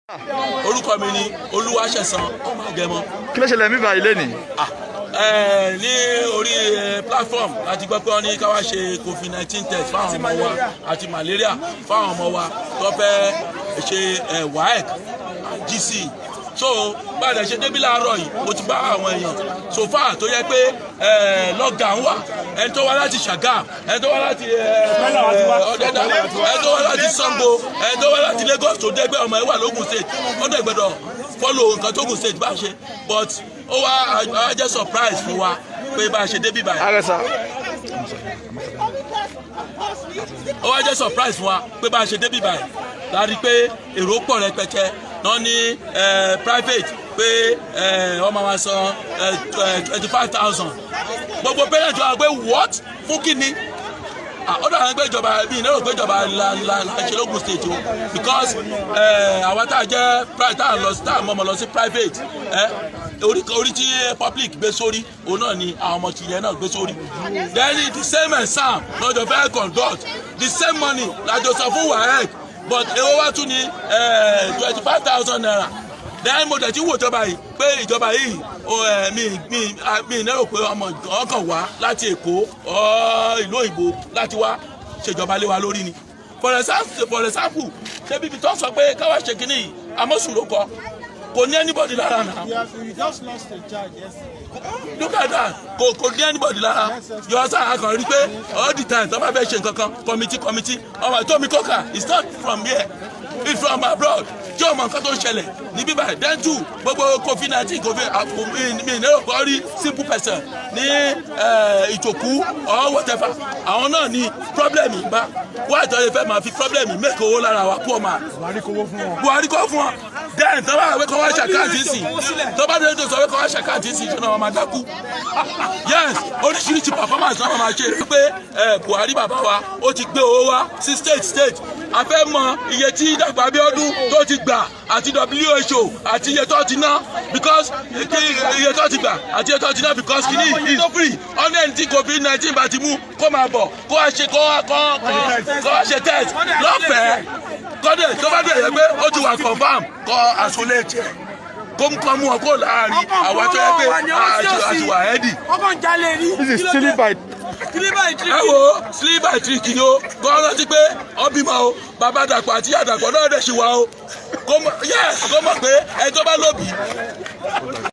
orúkọ mi ni Olúwaṣẹ̀san ọmọ Agẹmọ. Kí ló ṣẹlẹ̀ mí báyìí lẹ́nìí? Ní orí platform láti gbọ́ pé wọ́n ní ká wá ṣe COVID-19 test fáwọn ọmọ wa àti malaria fáwọn ọmọ wa tó fẹ́ ṣe WAEC GC. So báyìí ṣe débí láàárọ̀ yìí mo ti bá àwọn èèyàn so far tó yẹ pé lockdown wà, ẹni tó wá láti Ṣàgámù, ẹni tó wá láti Ọ̀dẹ́dá, ẹni tó wá láti Ṣàngó, ẹni tó wá láti Lagos tó dẹ́gbẹ́ ọmọ ẹ̀ wà lógùn state ó dẹ̀ gbẹ́dọ̀ follow nǹkan tó gùn state bá ṣe but ó wá jẹ́ surprise fún wa pé bá a ṣe débí báyìí. Ó wá jẹ́ surprise fún wa pé bá a ṣe débí báyìí láti pé èrò pọ̀ rẹpẹtẹ náà ní private pé ọmọ wa san 25,000 gbogbo parent wa pé what fún kí ni ó dàgbà pé ìjọba bíi náà pé ìjọba la ṣe lógun state o because àwọn tá a jẹ́ private tá a mọ̀ lọ sí private orí tí public gbé sórí òun náà ni àwọn ọmọ tìlẹ̀ náà gbé sórí then the same exam lọ́jọ́ fẹ́ conduct the same money lájọ sọ fún WAEC but èwo wá tún ní 25,000 naira then mo tẹ̀sí wò ìjọba yìí pé ìjọba yìí mi lérò pé ọmọ ọkàn wá láti Èkó ìlú òyìnbó láti wá ṣèjọba lé wa lórí ni for example ṣé bíbi tó sọ pé káwá ṣe kínní yìí amósùn ló kọ kò ní anybody lára náà. You just lost a child yesterday. Look at that kò ní anybody lára yọ sá akàn rí pé all the time tó bá fẹ́ ṣe nǹkan kan committee ọmọ Tomi Coker is not from here it's from abroad tí o mọ nǹkan tó ń ṣẹlẹ̀ ní bíbá then two gbogbo COVID-19 mi ìnérò kọ́ rí simple person ní ìtòkú or whatever àwọn náà ní problem yìí bá wọ́n àtọ́lẹ̀ fẹ́ máa fi problem yìí make owó lára wa kú ọmọ Buhari kó fún wọn then tó bá wẹ́ kọ́ wá ṣàkáàtì sí tó bá dé tó sọ wẹ́ kọ́ wá ṣàkáàtì sí ìṣúná wọn máa dákú yes oríṣiríṣi performance náà máa ṣe pé Buhari bàbá wa ó ti gbé owó wá sí state a fẹ́ mọ iye tí Dàpọ̀ Abíọ́dún tó ti gbà àti WHO àti iye tó ti ná because iye tó ti gbà àti iye tó ti ná because kìíní is free ọ̀nà ẹni tí COVID-19 bá ti mú kó máa bọ̀ kó wá ṣe test lọ́fẹ̀ẹ́ kọ́dẹ̀ tó bá dẹ̀ yẹ pé ó ti wà confam kọ́ àsọlé tiẹ̀ kó mú ọ kó láàrin àwọn tó yẹ pé àtiwà ẹ́dì. This is silly by ẹ wo sleep by three kìí o kọ́ rántí pé ọbímọ o bàbá Dàpọ̀ àti ìyá Dàpọ̀ náà dẹ̀ ṣì wà o kó mọ̀ pé ẹ tó bá lóbi.